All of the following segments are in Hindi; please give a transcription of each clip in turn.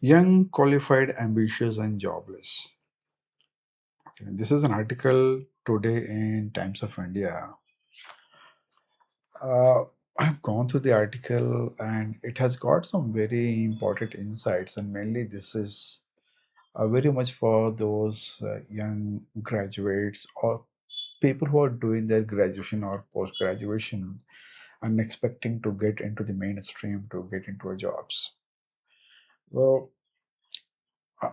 Young, qualified, ambitious, and jobless. Okay, this is an article today in Times of India. Uh, I've gone through the article and it has got some very important insights, and mainly this is very much for those young graduates or people who are doing their graduation or post graduation and expecting to get into the mainstream to get into a jobs. Well,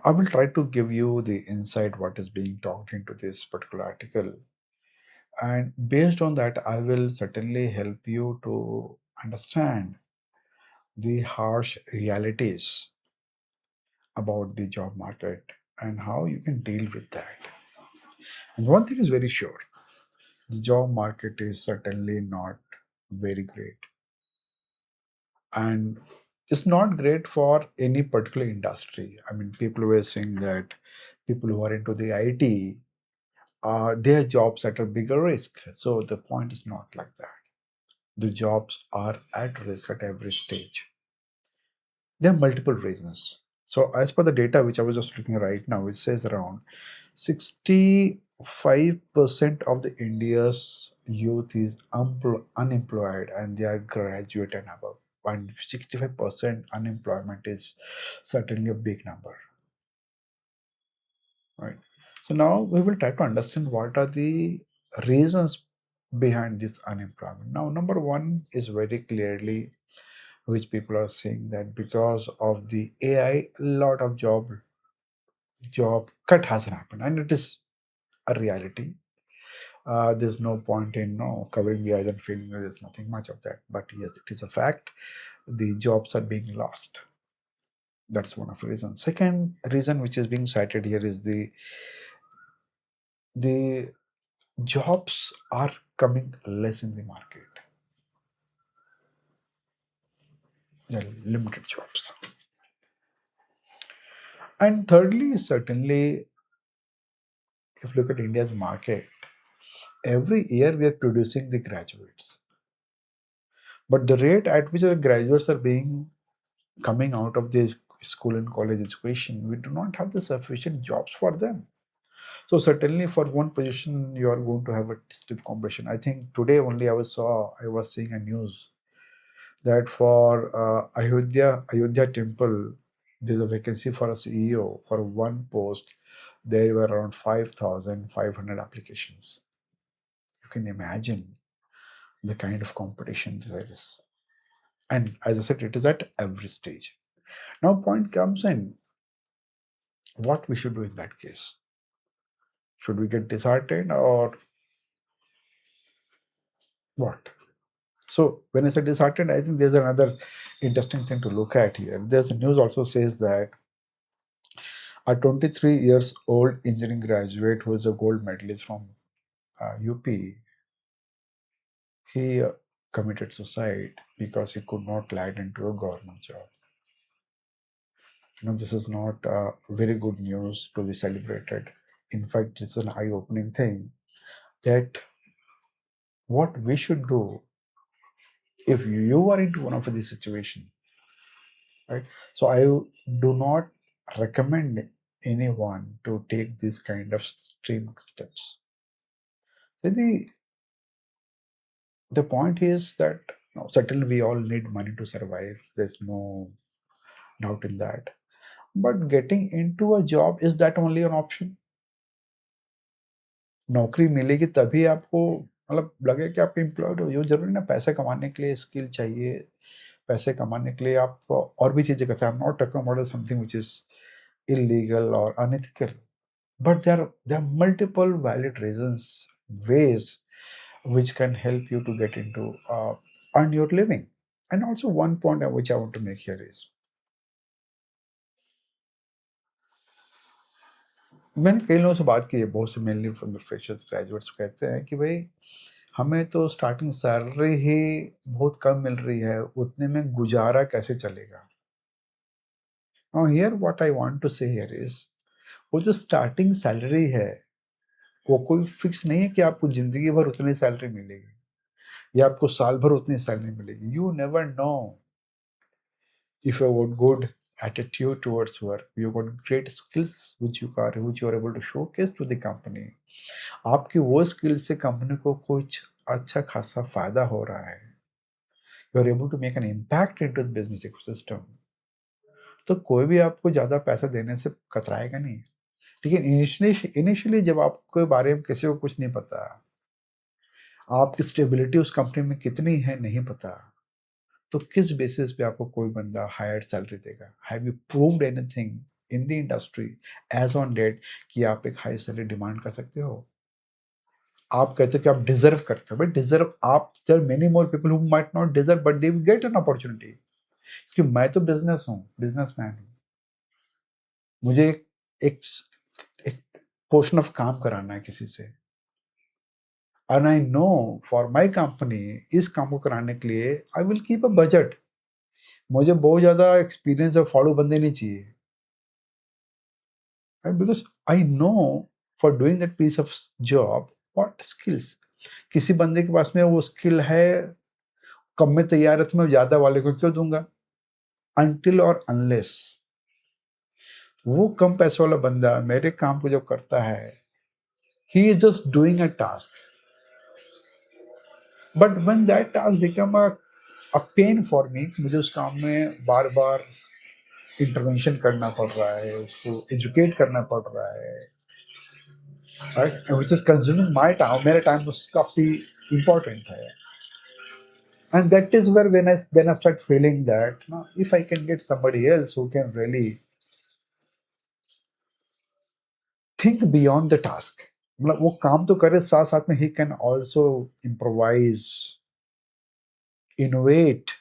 I will try to give you the insight what is being talked into this particular article, and based on that, I will certainly help you to understand the harsh realities about the job market and how you can deal with that. And one thing is very sure, the job market is certainly not very great. And it's not great for any particular industry. I mean, people were saying that people who are into the IT, their jobs at a bigger risk. So the point is not like that. The jobs are at risk at every stage. There are multiple reasons. So as per the data which I was just looking at right now, it says around 65% of the India's youth is unemployed and they are graduate and above. And 65% unemployment is certainly a big number, right? So now we will try to understand what are the reasons behind this unemployment. Now, number one is very clearly which people are saying that because of the AI, a lot of job cut hasn't happened, and it is a reality. There's no point in no covering the eyes and feeling that there's nothing much of that. But yes, it is a fact. The jobs are being lost. That's one of the reasons. Second reason which is being cited here is the jobs are coming less in the market. There are limited jobs. And thirdly, certainly, if you look at India's market, every year we are producing the graduates. But the rate at which the graduates are being coming out of this school and college education, we do not have the sufficient jobs for them. So certainly for one position, you are going to have a stiff competition. I think today only I was seeing a news that for Ayodhya temple, there's a vacancy for a CEO for one post. There were around 5,500 applications. You can imagine the kind of competition there is. And as I said, it is at every stage. Now, point comes in what we should do in that case. Should we get disheartened or what? So, when I say disheartened, I think there's another interesting thing to look at here. There's a news also says that a 23 years old engineering graduate who is a gold medalist from UP, he committed suicide because he could not land into a government job. This is not very good news to be celebrated. In fact, it's an eye-opening thing that what we should do if you are into one of these situations, right? So I do not recommend anyone to take these kind of extreme steps. So the point is that certainly we all need money to survive. There's no doubt in that. But getting into a job, is that only an option? नौकरी मिलेगी तभी आपको मतलब लगे कि आप एम्प्लॉयड हो। ये ज़रूरी ना पैसे कमाने के लिए स्किल चाहिए, पैसे कमाने के लिए आप और भी चीज़ें करते हैं। I am not talking about something which is illegal or unethical. But there are multiple valid reasons, ways which can help you to get into earn your living. And also one point which I want to make here is मैंने कई लोगों से बात की है, बहुत से mainly from the freshers graduates कहते हैं कि भाई हमें तो स्टार्टिंग सैलरी ही बहुत कम मिल रही है, उतने में गुजारा कैसे चलेगा? Now here what I want to say here is वो जो स्टार्टिंग सैलरी है वो कोई फिक्स नहीं है कि आपको ज़िंदगी भर उतनी सैलरी मिलेगी या आपको साल भर उतनी सैलरी मिलेगी। You never know if you are good attitude towards work, you got great skills which you are able to showcase to the company. आपकी वो स्किल से कंपनी को कुछ अच्छा खासा फायदा हो रहा है, you are able to make an impact into the business ecosystem, तो कोई भी आपको ज़्यादा पैसा देने से कतराएगा नहीं। लेकिन इनिशियली इनिशियली जब आपके बारे में किसी को कुछ नहीं पता, आपकी स्टेबिलिटी उस कंपनी में कितनी है नहीं पता, तो किस बेसिस पे आपको कोई बंदा हायर सैलरी देगा? Have you proved anything in the industry as on date कि आप एक हाई सैलरी डिमांड कर सकते हो? आप कहते हो कि आप डिज़र्व करते हो, बट डिज़र्व आप, there are many more people who might not deserve but they will get an opportunity. क्योंकि मैं तो बिज़नेसमैन हूँ। मुझे एक एक पोर्शन ऑफ काम कराना है किसी से, and I know for my company इस काम को कराने के लिए I will keep a budget. मुझे बहुत ज़्यादा एक्सपीरियंस और फॉलो बंदे नहीं चाहिए, right? Because I know for doing that piece of job what skills, किसी बंदे के पास में वो स्किल है, कम में तैयार है, तो मैं ज़्यादा वाले को क्यों दूँगा? अनटिल और अनलेस वो कम पैसे वाला बंदा मेरे काम को जब करता है, he is just doing a task, but when that task become a pain for me, मुझे उस काम में बार-बार इंटरवेंशन करना पड़ रहा है, उसको एजुकेट करना पड़ रहा है, right? Which is consuming my time, मेरा टाइम उस काफ़ी इम्पोर्टेंट है। And that is where when I start feeling that no, if I can get somebody else who can really think beyond the task, मतलब वो काम तो करे साथ साथ में he can also improvise, innovate,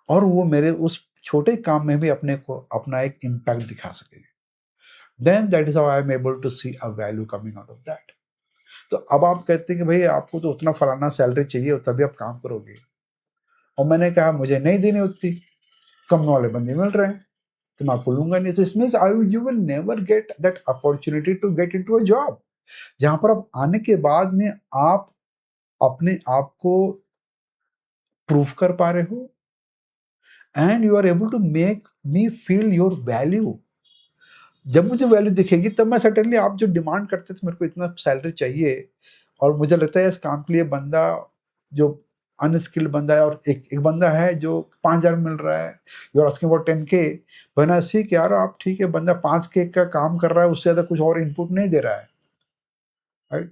और वो मेरे उस छोटे काम में भी अपने को अपना एक इम्पैक्ट दिखा सके, then that is how I am able to see a value coming out of that. तो अब आप कहते हैं कि भाई आपको तो उतना फलाना सैलरी चाहिए तभी आप काम करोगे, और मैंने कहा मुझे नहीं देनी उतनी, कम वाले बंदे मिल रहे हैं, तो मैं आपको लूँगा नहीं। तो इसमें से I you will never get that opportunity to get into a job, जहाँ पर आप आने के बाद में आप अपने आप को प्रूव कर पा रहे हो, and you are able to make me feel your value. जब मुझे वैल्यू दिखेगी तब मैं सर्टेनली, आप जो डिमांड करते थे मेरे को इतना सैलरी चाहिए, और मुझे लगता है इस काम के लिए बंदा जो अनस्किल्ड बंदा है, और एक बंदा है जो 5,000 मिल रहा है, you are asking about 10K, when I see कि यार आप ठीक है, बंदा 5K का काम कर रहा है, उससे ज़्यादा कुछ और इनपुट नहीं दे रहा है, right?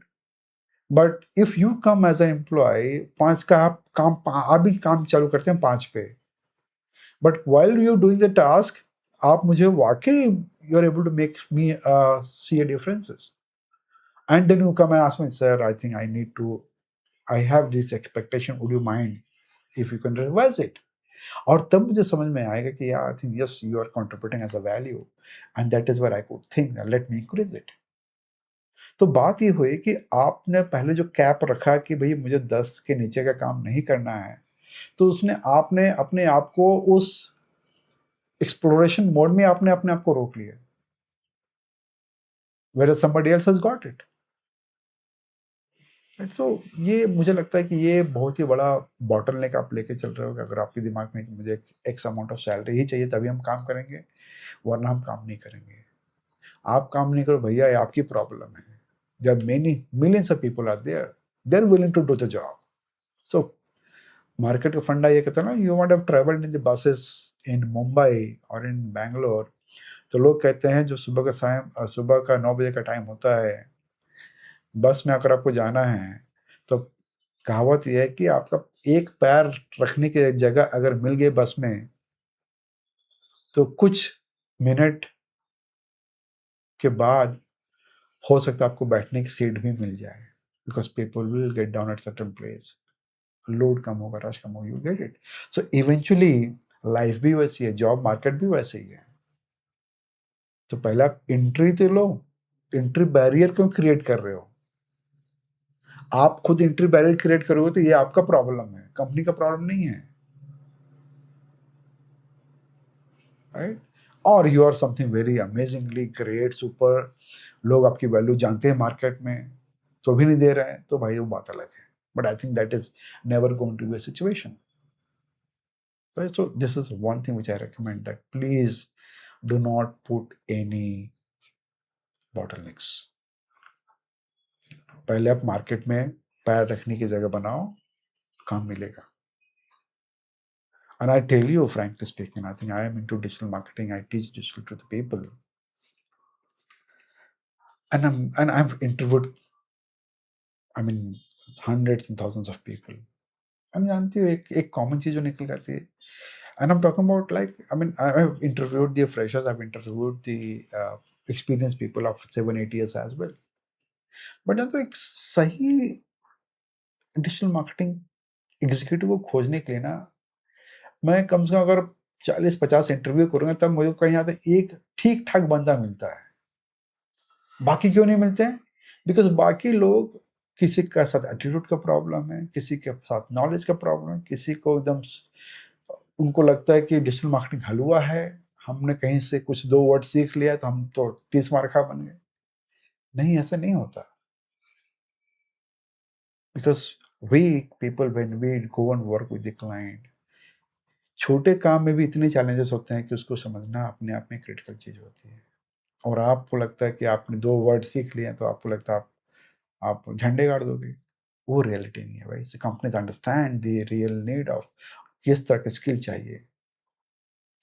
But if you come as an employee, 5 का आप भी काम चालू करते हैं 5 पे, but while you doing the task, आप मुझे वाकई you are able to make me see a differences, and then you come and ask me, sir I think I need to, I have this expectation, would you mind if you can revise it? और तब मुझे समझ में आएगा कि यार I think yes you are contributing as a value, and that is where I could think let me increase it. तो बात ये हुई कि आपने पहले जो कैप रखा कि भई मुझे 10 के नीचे का काम नहीं करना है, तो उसने आपने अपने आप को उस एक्सप्लोरेशन मोड में आपने अपने आप को रोक लिया, whereas somebody else has got it. Right? So ये मुझे लगता है कि ये बहुत ही बड़ा बॉटलनेक आप लेके चल रहे हो कि अगर आपके दिमाग में कि मुझे एक्स अमाउंट ऑफ सैलरी ही चाहिए तभी हम काम करेंगे, वरना हम काम नहीं करेंगे। आप काम नहीं करो भैया, ये आपकी प्रॉब्लम है। There are many millions of people are there, they are willing to do the job. So market का फंडा ये कहता है ना, you want have travelled in the buses in Mumbai और इन बैंगलोर, तो लोग कहते हैं जो सुबह का 9 बजे का टाइम होता है, बस में अगर आपको जाना है, तो कहावत ये है कि आपका एक पैर रखने की जगह अगर मिल गई बस में, तो कुछ मिनट के बाद हो सकता है आपको बैठने की सीट भी मिल जाए, because people will get down at certain place, load कम होगा, रश कम होगा, you get it. So eventually life भी वैसी है, जॉब मार्केट भी वैसे ही है। तो पहले आप एंट्री तो लो, एंट्री बैरियर क्यों क्रिएट कर रहे हो? आप खुद एंट्री बैरियर क्रिएट करोगे तो ये आपका प्रॉब्लम है, कंपनी का प्रॉब्लम नहीं है, राइट? और you are something very amazingly great, super, लोग आपकी वैल्यू जानते हैं मार्केट में, तो भी नहीं दे रहे हैं, तो भाई वो बात अलग है। But I think that is never going to be a situation. Right? So this is one thing which I recommend, that please do not put any bottlenecks. पहले आप मार्केट में पैर रखने की जगह बनाओ, काम मिलेगा. And I tell you, frankly speaking, I think I am into digital marketing. I teach digital to the people, and I've interviewed, I mean, hundreds and thousands of people. I'm जानती हूँ एक common चीज जो निकल जाती है. And I'm talking about, like, I mean, I've interviewed the freshers, I've interviewed the experienced people of 7-8 years as well. But तो एक सही डिजिटल मार्केटिंग एग्जीक्यूटिव को खोजने के लिए ना, मैं कम से कम अगर 40-50 इंटरव्यू करूंगा तब मुझे कहीं आता एक ठीक ठाक बंदा मिलता है. बाकी क्यों नहीं मिलते हैं? बिकॉज बाकी लोग, किसी के साथ एटीट्यूड का प्रॉब्लम है, किसी के साथ नॉलेज का प्रॉब्लम है, किसी को एकदम उनको लगता है कि डिजिटल मार्केटिंग हलवा है, हमने कहीं से कुछ 2 वर्ड सीख लिया तो हम तो 30 मार्का बन गए. नहीं, ऐसा नहीं होता. Because we people, when we go and work with the client, छोटे काम में भी इतने चैलेंजेस होते हैं कि उसको समझना अपने आप में क्रिटिकल चीज होती है. और आपको लगता है कि आपने 2 वर्ड सीख लिए तो आपको लगता है आप झंडे गाड़ दोगे. वो रियलिटी नहीं है भाई. Companies understand the real need of किस तरह का स्किल चाहिए,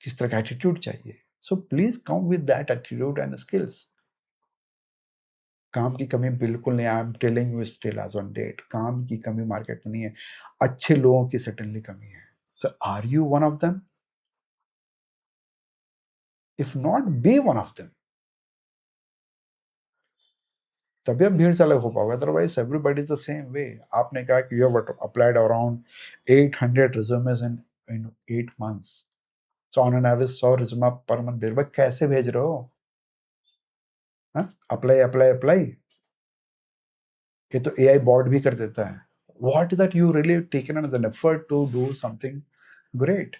किस तरह का एटीट्यूड चाहिए. So please come with that attitude and skills. काम की कमी बिल्कुल नहीं. I am telling you still as on date, काम की कमी मार्केट में नहीं है. अच्छे लोगों की सर्टेनली कमी है. So are you one of them? If not, be one of them. तभी आप भीड़ से अलग हो पाओगे. Otherwise everybody is the same way. आपने कहा कि you have applied around 800 resumes in 8 months. So on an average 100 resume per month भेज. भाई कैसे भेज रहे हो? Apply apply apply. ये तो एआई बॉट भी कर देता है. What is that you really taken an effort to do something great.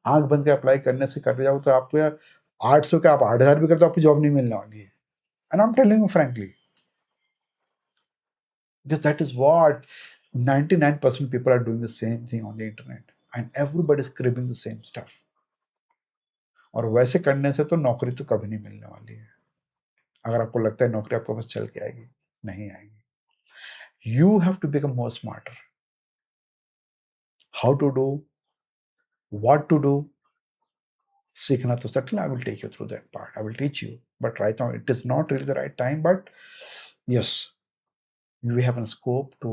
आंख बंद के अप्लाई करने से कर जाओ तो आपको 800 का आप 8000 भी करते हो, आपको जॉब नहीं मिलने वाली है. And I am telling you frankly, because that is what 99% people are doing the same thing on the internet, and everybody is cribbing the same stuff. और वैसे करने से तो नौकरी तो कभी नहीं मिलने वाली है. अगर आपको लगता है नौकरी आपको बस चल के आएगी, नहीं आएगी. You have to become more smarter. How to do, what to do, सीखना तो certainly I will take you through that part. I will teach you. But right now it is not really the right time. But yes, we have a scope to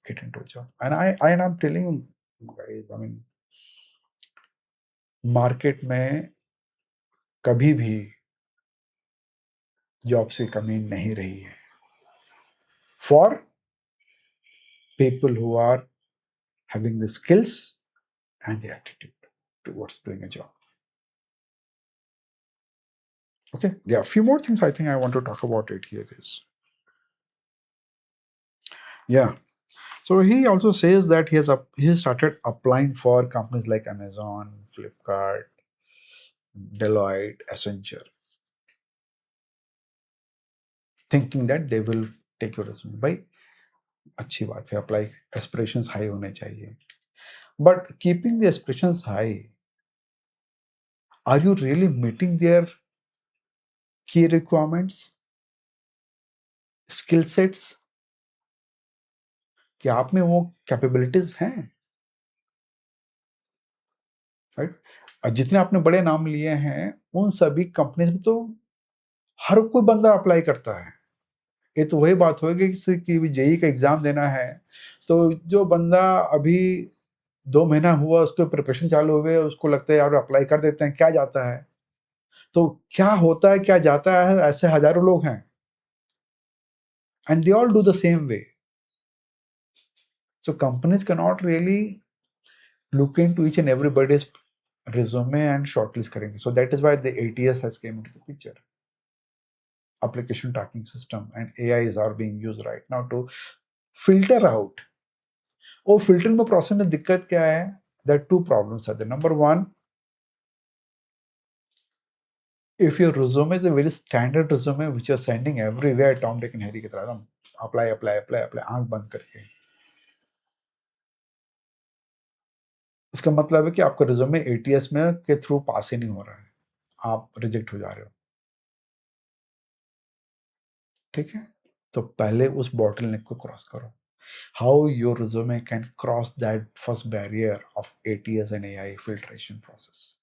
get into a job. And I'm telling you guys, I mean, market में कभी भी जॉब की कमी नहीं रही है for people who are having the skills and the attitude towards doing a job. Okay, there are a few more things I think I want to talk about it here is, yeah. So he also says that he started applying for companies like Amazon, Flipkart, Deloitte, Accenture, thinking that they will take your resume. भाई अच्छी बात है, अप्लाई, एस्पिरेशंस हाई होने चाहिए. But keeping the aspirations high, are you really meeting their की रिक्वायरमेंट्स, स्किल सेट्स? कि आप में वो कैपेबिलिटीज हैं, राइट? जितने आपने बड़े नाम लिए हैं उन सभी कंपनीज में तो हर कोई बंदा अप्लाई करता है. ये तो वही बात होगी कि जेई का एग्जाम देना है तो जो बंदा अभी 2 महीना हुआ उसको प्रिपरेशन चालू हुए, उसको लगता है यार अप्लाई कर देते हैं, क्या जाता है. तो क्या होता है, क्या जाता है, ऐसे हजारों लोग हैं. And they all do the same way. So companies can not really look into each and everybody's resume and shortlist करेंगे. So that is why the ATS has came into the picture, application tracking system, and AIs are being used right now to filter out. और filtering में process में दिक्कत क्या है? There are two problems are there. Number one, if your resume is a very standard resume which you're sending everywhere, Tom, Dick and Harry की तरह apply apply apply apply आंख बंद करके, इसका मतलब है कि आपका रिज्यूमे एटीएस में के थ्रू पास ही नहीं हो रहा है, आप रिजेक्ट हो जा रहे हो। ठीक है, तो पहले उस बॉटल नेक को क्रॉस करो। How your resume can cross that first barrier of ATS and AI filtration process.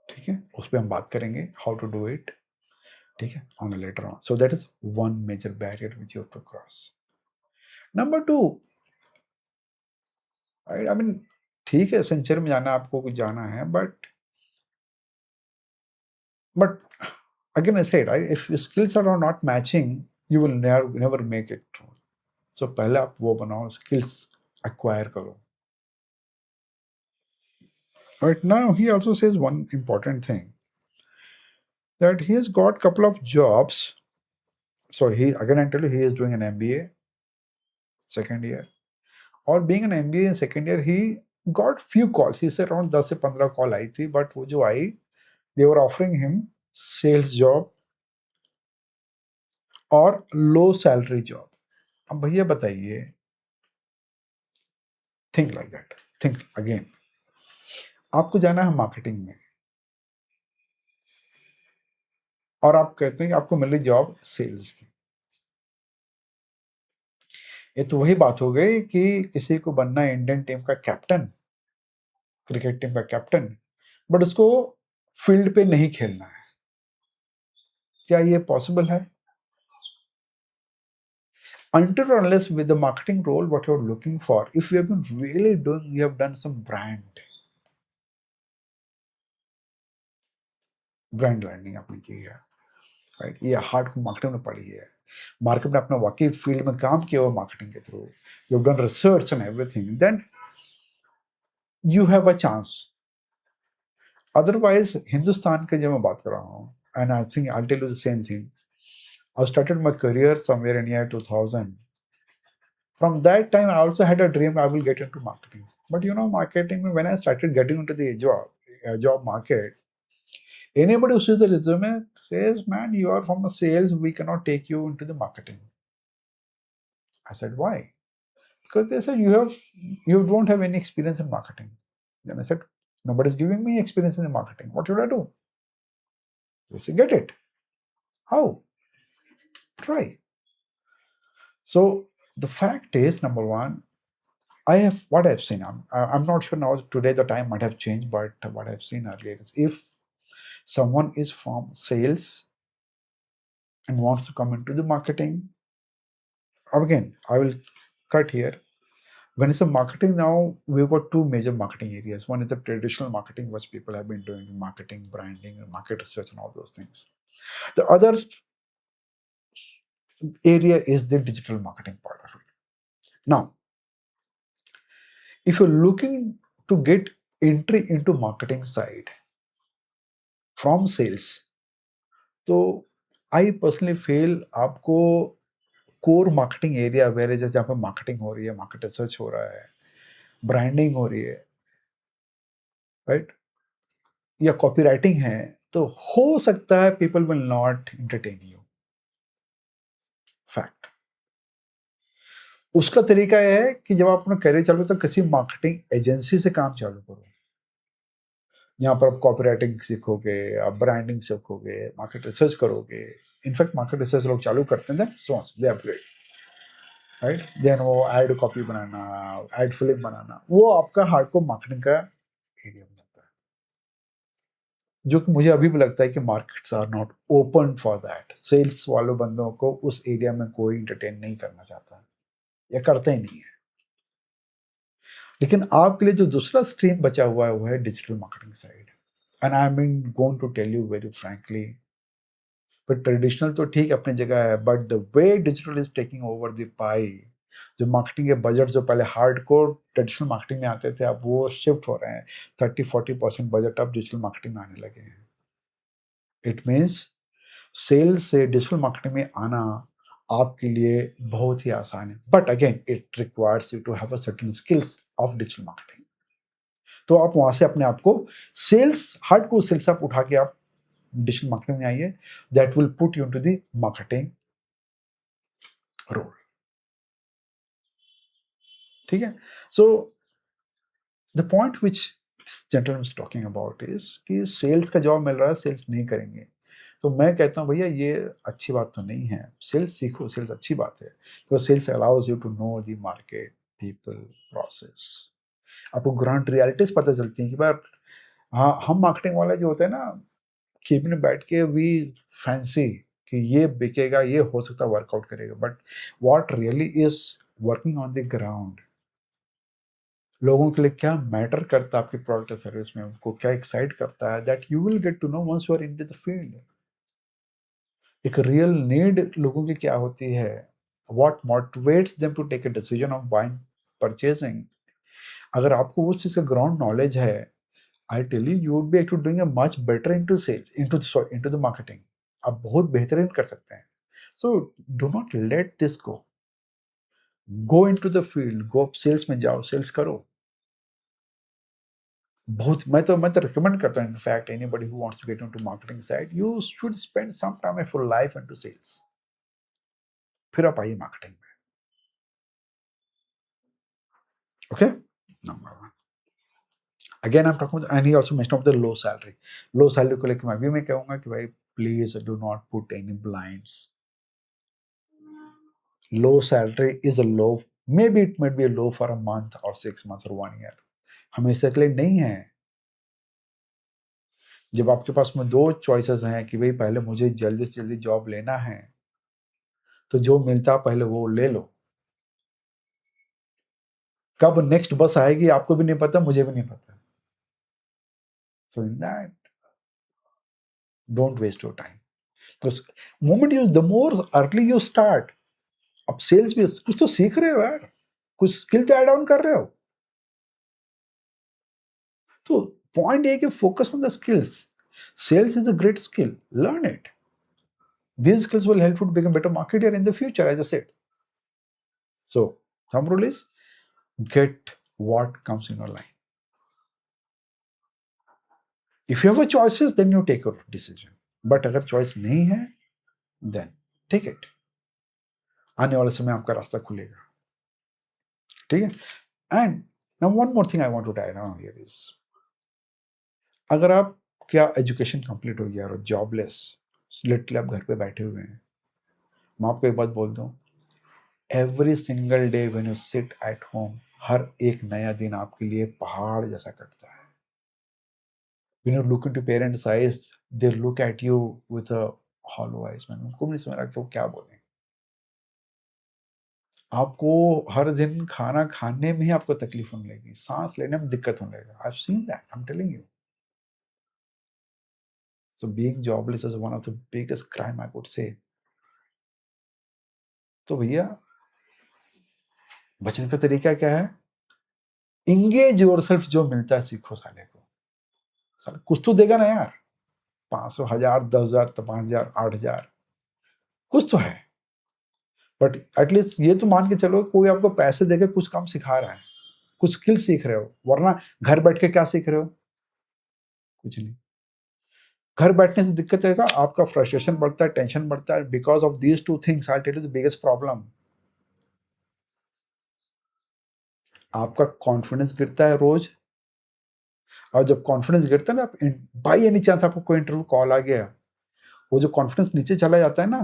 ठीक है, उस पर हम बात करेंगे हाउ टू डू इट। ठीक है, on later on. So that is one major barrier which you have to cross. Number two, I mean ठीक है सेंचर में जाना, आपको कुछ जाना है, but again I said, right, if your skills are not matching, you will never make it through. So पहले आप वो बनाओ, skills acquire करो। Right now he also says one important thing, that he has got couple of jobs. So he, again I tell you, he is doing an MBA second year, or being an MBA in second year, he got few calls. He said around 10 से 15 कॉल आई थी, but वो जो आई, they were offering him sales job और low salary job। अब भैया बताइए, think like that, think again. आपको जाना है मार्केटिंग में, और आप कहते हैं कि आपको मिल रही जॉब सेल्स की। ये तो वही बात हो गई कि किसी को बनना है इंडियन टीम का कैप्टन, क्रिकेट टीम का कैप्टन, बट उसको फील्ड पे नहीं खेलना है। क्या ये पॉसिबल है? Until or unless with the marketing role, what you're looking for, if you have been really doing, you have done some brand learning आपने की है, राइट, ये हार्ड को मार्केटिंग में पड़ी है, मार्केट में अपना वाकई फील्ड में काम किया हुआ मार्केटिंग के through, you have done research and everything, then you have a chance. Otherwise Hindustan के, जब मैं बात कर रहा हूँ, and I think I tell you the same thing, I started my career somewhere in year 2000। From that time I also had a dream I will get into marketing, but you know marketing में when I started getting into the job market, anybody who sees the resume says, man, you are from a sales, we cannot take you into the marketing. I said, why? Because they said you don't have any experience in marketing. Then I said, nobody's giving me experience in the marketing, what should I do? They said, get it. How? Try. So the fact is, number one, I have what I've seen. I'm not sure now. Today the time might have changed, but what I've seen earlier is, if someone is from sales and wants to come into the marketing, again I will cut here. When it's a marketing, now we've got two major marketing areas. One is the traditional marketing, which people have been doing, marketing, branding, and market research, and all those things. The other area is the digital marketing part of it. Now, if you're looking to get entry into marketing side from sales, तो आई पर्सनली फील आपको कोर मार्केटिंग एरिया, वेर जहाँ पर मार्केटिंग हो रही है, मार्केट रिसर्च हो रहा है, ब्रांडिंग हो रही है, राइट, या कॉपी राइटिंग है, तो हो सकता है people will not entertain you. Fact. उसका तरीका यह है कि जब आप अपना करियर चालू तो किसी मार्केटिंग एजेंसी से काम चालू करो, यहाँ पर आप कॉपी राइटिंग सीखोगे, आप ब्रांडिंग सीखोगे, मार्केट रिसर्च करोगे। इनफैक्ट मार्केट रिसर्च लोग चालू करते हैं, दे अपग्रेड, राइट, देन वो एड कॉपी बनाना, एड फिल्म बनाना, वो आपका हार्डकोर मार्केटिंग का एरिया बन जाता है, जो कि मुझे अभी भी लगता है कि markets are not open for that. Sales वालों बंदों को उस एरिया में कोई इंटरटेन नहीं करना चाहता, या करते ही नहीं है। लेकिन आपके लिए जो दूसरा स्ट्रीम बचा हुआ है, वो है digital marketing side. And I mean going to tell you very frankly, but traditional तो ठीक अपनी जगह है, but the way digital is taking over the pie, जो मार्केटिंग के बजट जो पहले हार्डकोर ट्रेडिशनल मार्केटिंग में आते थे, अब वो शिफ्ट हो रहे हैं। 30-40% बजट अब डिजिटल मार्केटिंग में आने लगे हैं। इट मीन्स सेल्स से डिजिटल मार्केटिंग में आना आपके लिए बहुत ही आसान है, but again it requires you to have a certain skills of digital marketing. तो आप वहां से अपने आप को सेल्स, हार्डकोर सेल्स आप उठा के आप डिजिटल मार्केटिंग में आइए, that will put you into the marketing role. ठीक है. So the point which this gentleman is talking about is कि सेल्स का जॉब मिल रहा है, सेल्स नहीं करेंगे. तो मैं कहता हूँ भैया ये अच्छी बात तो नहीं है. सेल्स सीखो, सेल्स अच्छी बात है, because sales allows you to know the market, people, process. आपको ग्राउंड रियलिटीज पता चलती हैं कि भाई हाँ, हम मार्केटिंग वाले जो होते हैं ना, केबिन में बैठ के वी फैंसी कि ये बिकेगा, ये हो सकता है वर्कआउट करेगा, but what really is working on the ground, लोगों के लिए क्या मैटर करता है आपके प्रोडक्ट और सर्विस में, उनको क्या एक्साइट करता है, that you will get to know once you are into the field. एक रियल नीड लोगों की क्या होती है, what motivates them to take a decision of buying, purchasing. अगर आपको उस चीज का ग्राउंड नॉलेज है, I tell you, you would be actually doing a much better into sale, into the marketing. आप बहुत बेहतरीन कर सकते हैं. So do not let this go into the field, go sales में जाओ, सेल्स करो. बहुत मैं तो रिकमेंड करता हूँ, in fact anybody who wants to get into marketing side, you should spend some time of your life into sales, फिर आप आइए मार्केटिंग में. Okay, number one. Again I am talking and he also mention of the low salary. Low salary को लेकर मैं कहूंगा कि भाई please do not put any blinds. Low salary is a low, maybe it might be a low for a month or 6 months or 1 year, हमेशा के लिए नहीं है. जब आपके पास में दो चॉइसेस हैं कि भाई पहले मुझे जल्दी से जल्दी जॉब लेना है, तो जो मिलता पहले वो ले लो. कब नेक्स्ट बस आएगी आपको भी नहीं पता, मुझे भी नहीं पता. So in that don't waste your time. तो moment you, the more early you start, अब सेल्स भी कुछ तो सीख रहे हो यार, कुछ स्किल तो ऐड ऑन कर रहे हो. तो पॉइंट ये कि focus on the skills. Sales is a great skill, learn it. These skills will help you to become better marketer in the future, as I said. So, thumb rule is get what comes in your line. If you have a choices, then you take your decision. But अगर choice नहीं है, then take it. आने वाले समय आपका रास्ता खुलेगा. ठीक है? And now one more thing I want to add on here is, अगर आप क्या एजुकेशन कंप्लीट हो गया और जॉबलेस, लिटरली आप घर पे बैठे हुए हैं, मैं आपको एक बात बोल दूं, every single day when you sit at home, हर एक नया दिन आपके लिए पहाड़ जैसा कटता है. When you look into parents' eyes, they look at you with a hollow eyes. Man, उनको भी नहीं समझ रहा कि वो क्या बोलें. आपको हर दिन खाना खाने में ही आपको तकलीफ होने लगेगी, सांस लेने में दिक्कत होने लगेगा. I've seen that. I'm telling you. So being jobless is one of the biggest crime I could say. तो भैया बचने का तरीका क्या है? Engage yourself, जो मिलता है सीखो साले को. साले कुछ तो देगा ना यार. 500, 1000, 10,000, 5,000, 8,000, कुछ तो है. बट एटलीस्ट ये तो मान के चलो कोई आपको पैसे देके कुछ काम सिखा रहा है, कुछ स्किल सीख रहे हो. वरना घर बैठ के क्या सीख रहे हो? कुछ नहीं. घर बैठने से दिक्कत है, आपका फ्रस्ट्रेशन बढ़ता है, टेंशन बढ़ता है. Because of these two things I tell you the biggest problem. आपका कॉन्फिडेंस गिरता है रोज, और जब कॉन्फिडेंस गिरता है ना, बाई एनी चांस आपको कोई इंटरव्यू कॉल आ गया, वो जो कॉन्फिडेंस नीचे चला जाता है ना,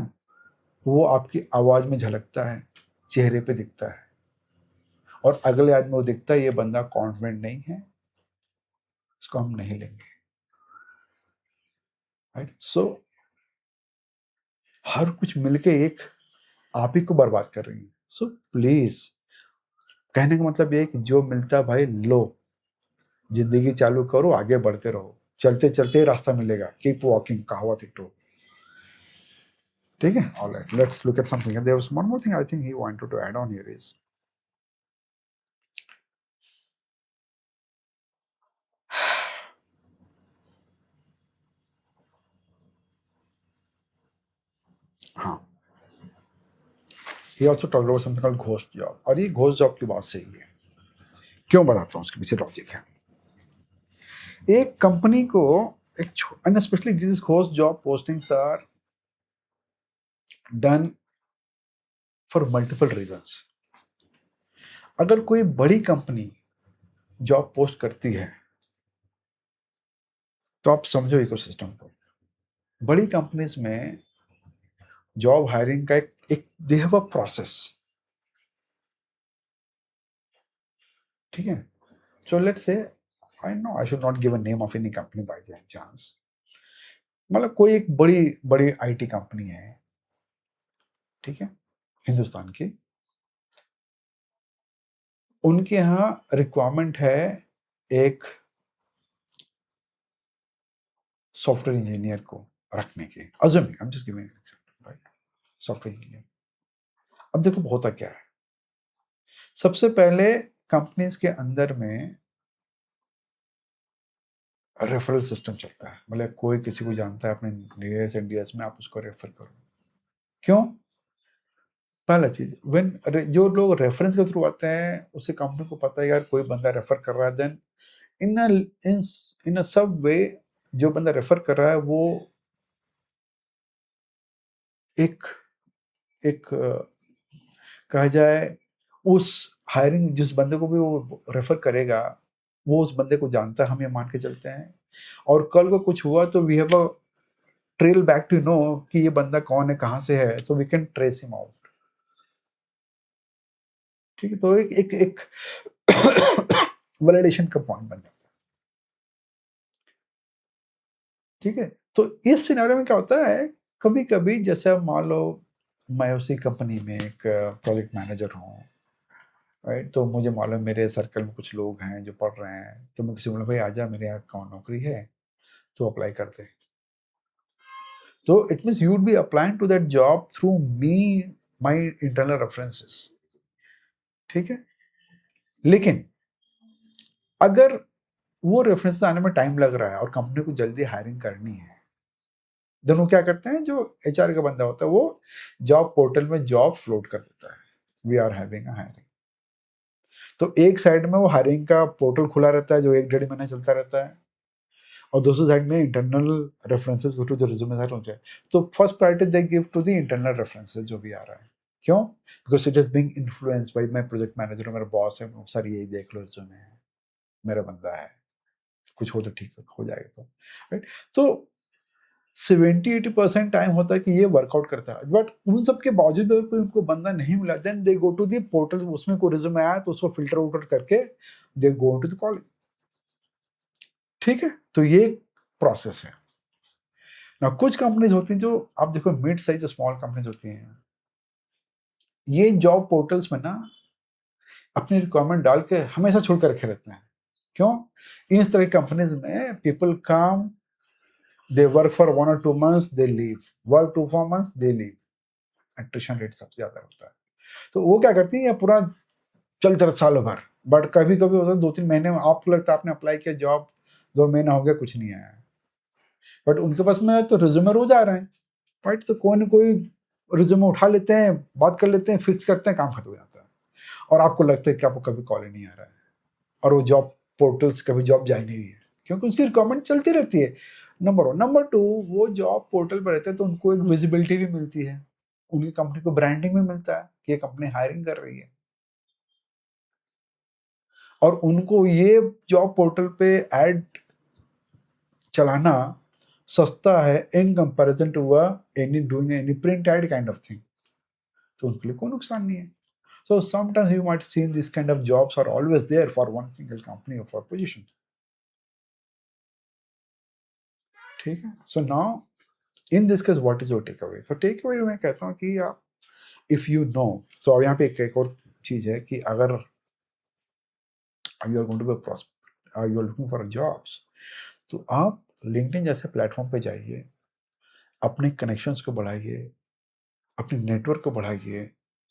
वो आपकी आवाज में झलकता है, चेहरे पे दिखता है. और अगले आदमी को दिखता है ये बंदा कॉन्फिडेंट नहीं है, इसको हम नहीं लेंगे. राइट? सो हर कुछ मिलके एक आप ही को बर्बाद कर रही है. सो प्लीज, कहने का मतलब ये है कि जो मिलता है भाई लो, जिंदगी चालू करो, आगे बढ़ते रहो, चलते चलते रास्ता मिलेगा. कीप वॉकिंग, कहावत एक तो. ठीक है? Alright, let's look at something. There was one more thing I think he wanted to add on here is, हाँ, he also talked about something called ghost job. और ये घोस्ट जॉब की बात सही है. क्यों बताता हूँ, उसके पीछे लॉजिक है. एक कंपनी को एक, and especially these ghost job postings are done for multiple reasons. अगर कोई बड़ी कंपनी जॉब पोस्ट करती है तो आप समझो इकोसिस्टम को। बड़ी कंपनीज में जॉब हायरिंग का एक दे हैव अ प्रोसेस, ठीक है। So let's say, I know I should not give a name of any company by chance, मतलब कोई एक बड़ी बड़ी आईटी कंपनी है, ठीक है, हिंदुस्तान की। उनके यहाँ रिक्वायरमेंट है एक सॉफ्टवेयर इंजीनियर को रखने की, assuming, I am just giving example, right, software engineer. अब देखो होता क्या है, सबसे पहले कंपनीज के अंदर में रेफरल सिस्टम चलता है, मतलब कोई किसी को जानता है अपने नियर्स एंड डियर्स में, आप उसको रेफर करो। क्यों? पहला चीज, व्हेन जो लोग रेफरेंस के थ्रू आते हैं उससे कंपनी को पता है यार कोई बंदा रेफर कर रहा है, देन इन इन अ सब वे जो बंदा रेफर कर रहा है वो एक एक कहा जाए उस हायरिंग जिस बंदे को भी वो रेफर करेगा वो उस बंदे को जानता है, हम ये मान के चलते हैं। और कल को कुछ हुआ तो we have a trail back to know कि ये बंदा कौन है, कहाँ से है, so we can trace him out. ठीक है, तो एक एक एक वैलिडेशन का पॉइंट बन जाता है। ठीक है, तो इस सिनेरियो में क्या होता है, कभी कभी जैसे मान लो मैं उसी कंपनी में एक प्रोजेक्ट मैनेजर हूँ, राइट, तो मुझे मालूम है मेरे सर्कल में कुछ लोग हैं जो पढ़ रहे हैं, तो मैं किसी को बोला भाई आजा मेरे यहाँ कौन नौकरी है, तो अप्लाई करते हैं। तो it means you would be applying to that job through me, my internal references, ठीक है। लेकिन अगर वो रेफरेंसेस आने में टाइम लग रहा है और कंपनी को जल्दी हायरिंग करनी है, देन वो क्या करते हैं, जो एचआर का बंदा होता है वो जॉब पोर्टल में जॉब फ्लोट कर देता है, we are having a hiring. तो एक साइड में वो हायरिंग का पोर्टल खुला रहता है जो 1 डेढ़ महीना चलता रहता है, और दूसरी साइड में इंटरनल रेफरेंसेस जो रिज्यूमे साइड होते हैं। तो first priority they give to the internal references जो भी आ रहा है। क्यों? Because it is being influenced by my project manager, मेरा बॉस है, सर यही देख लो रिज्यूमे है, मेरा बंदा है, कुछ हो तो ठीक हो जाएगा, तो राइट। तो 70-80% टाइम होता है कि ये वर्कआउट करता है, बट उन सब के बावजूद अगर कोई उनको बंदा नहीं मिला, then they go to the portal, उसमें कोई रिज्यूमे आया तो उसको फिल्टर आउट करके they go to the college. ठीक है, तो ये प्रोसेस है ना। कुछ कंपनीज होती हैं जो आप देखो मिड साइज स्मॉल कंपनीज होती हैं, ये जॉब पोर्टल्स में ना अपनी रिक्वायरमेंट डाल के हमेशा छोड़ कर रखे रहते हैं। क्यों? इस तरह की कंपनीज में people come, they work for 1 or 2 months, they leave, work 2 4 months, they leave, attrition rate सबसे ज्यादा होता है। तो वो क्या करती है, ये पूरा चलता रहता सालों भर, बट कभी कभी होता है 2-3 महीने में आपको लगता है आपने अप्लाई किया जॉब, 2 महीना हो गया कुछ नहीं आया, बट उनके पास में तो रिज्यूमे रोज आ रहे हैं, राइट। तो कोई ना कोई रिज्यूमे उठा लेते हैं, बात कर लेते हैं, फिक्स करते हैं, काम खत्म हो जाता है, और आपको लगता है कि आपको कभी कॉल ही नहीं आ रहा है, और वो जॉब पोर्टल्स कभी जॉब जा ही नहीं रही है, क्योंकि उसकी रिक्वायरमेंट चलती रहती है, नंबर 1। नंबर 2, वो जॉब पोर्टल पर रहते हैं तो उनको एक विजिबिलिटी भी मिलती है, उनकी कंपनी को ब्रांडिंग भी मिलता है कि ये कंपनी हायरिंग कर रही है, और उनको ये जॉब पोर्टल पे ऐड चलाना सस्ता है in comparison to any doing any print ad kind of thing, तो उनके लिए कोई नुकसान नहीं है। So sometimes you might see these kind of jobs are always there for one single company or for position. ठीक है, so now in this case what is your takeaway? So takeaway मैं कहता हूँ कि आप if you know, so अब यहाँ पे एक और चीज है कि अगर you are going to be a prospect, you are looking for jobs, तो आप LinkedIn जैसे प्लेटफॉर्म पे जाइए, अपने कनेक्शंस को बढ़ाइए, अपने नेटवर्क को बढ़ाइए,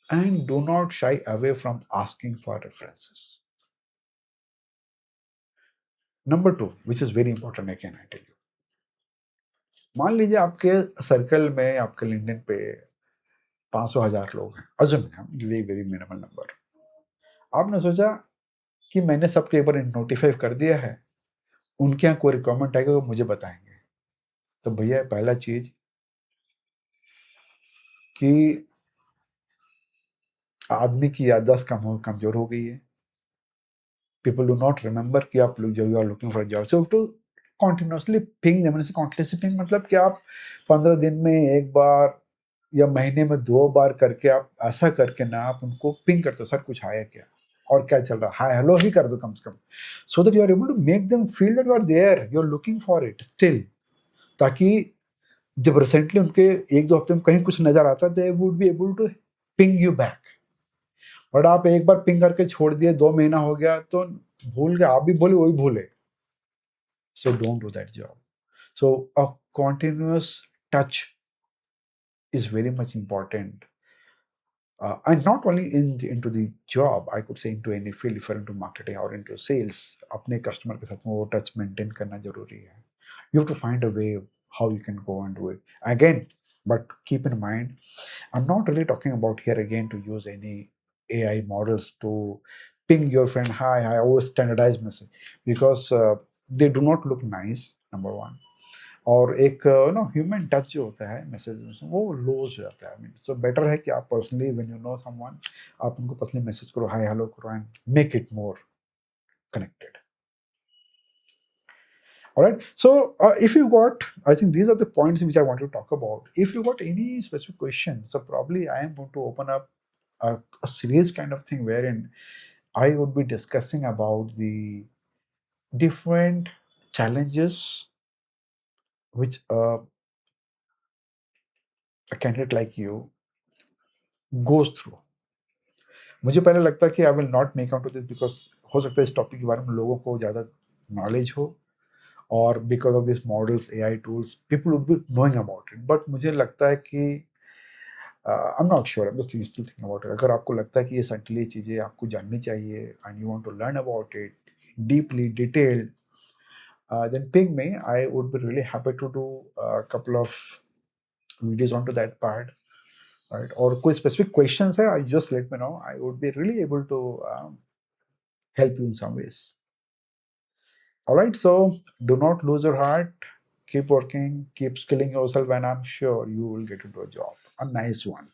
and do not shy away from asking for references. Number 2, which is very important, again I tell you, मान लीजिए आपके सर्कल में आपके लिंक्डइन पे 500,000 लोग हैं, assume very very minimal number. आपने सोचा कि मैंने सबको एक बार नोटिफाई कर दिया है, उनके यहाँ कोई रिक्वायरमेंट आएगा वो मुझे बताएंगे, तो भैया पहला चीज कि आदमी की याददाश्त कमज़ोर हो गई है। पीपल डू नॉट रिमेंबर कि आप लोग you are looking for a job. So to continuously ping them, say continuously ping मतलब कि आप 15 दिन में 1 बार या महीने में 2 बार करके आप ऐसा करके ना आप उनको पिंग करते हो, सर कुछ आया क्या? और क्या चल रहा है? हाय हेलो ही कर दो कम से कम। So that you are able to make them feel that you are there, you are looking for it still. ताकि जब रिसेंटली उनके 1-2 हफ्ते में कहीं कुछ नज़र आता है, they would be able to ping you back. But आप एक बार पिंग करके छोड़ दिए, 2 महीना हो गया तो भूल गए, आप भी भूले, वो भी भूले। So don't do that job. So a continuous touch is very much important. And not only into the job, I could say into any field, if you're into marketing or into sales, अपने customer के साथ में वो touch maintain करना जरूरी है. You have to find a way how you can go and do it. Again, but keep in mind, I'm not really talking about here again to use any AI models to ping your friend, hi, hi, always standardized message, because they do not look nice, number one. और एक नो ह्यूमन टच जो होता है मैसेज में वो लूज हो जाता है। आई मीन सो बेटर है कि आप personally when you know someone आप उनको पर्सनली मैसेज करो, हाय हेलो करो and make it more connected. All right. So if you got, I think these are the points which I want to talk about. If you got any specific question, so probably I am going to open up a series kind of thing wherein I would be discussing about the different challenges which a candidate like you goes through. मुझे पहले लगता कि I will not make out to this because हो सकता है इस टॉपिक के बारे में लोगों को ज़्यादा नॉलेज हो और because of this models, AI tools, people would be knowing about it. But मुझे लगता है कि I am not sure, I am just still thinking about it. अगर आपको लगता है कि ये सर्टेनली चीज़ें आपको जाननी चाहिए and you want to learn about it deeply, detailed, then ping me. I would be really happy to do a couple of videos onto that part. Right? Or कोई specific questions है, just let me know. I would be really able to help you in some ways. All right, so do not lose your heart. Keep working, keep skilling yourself, and I'm sure you will get into a job, a nice one.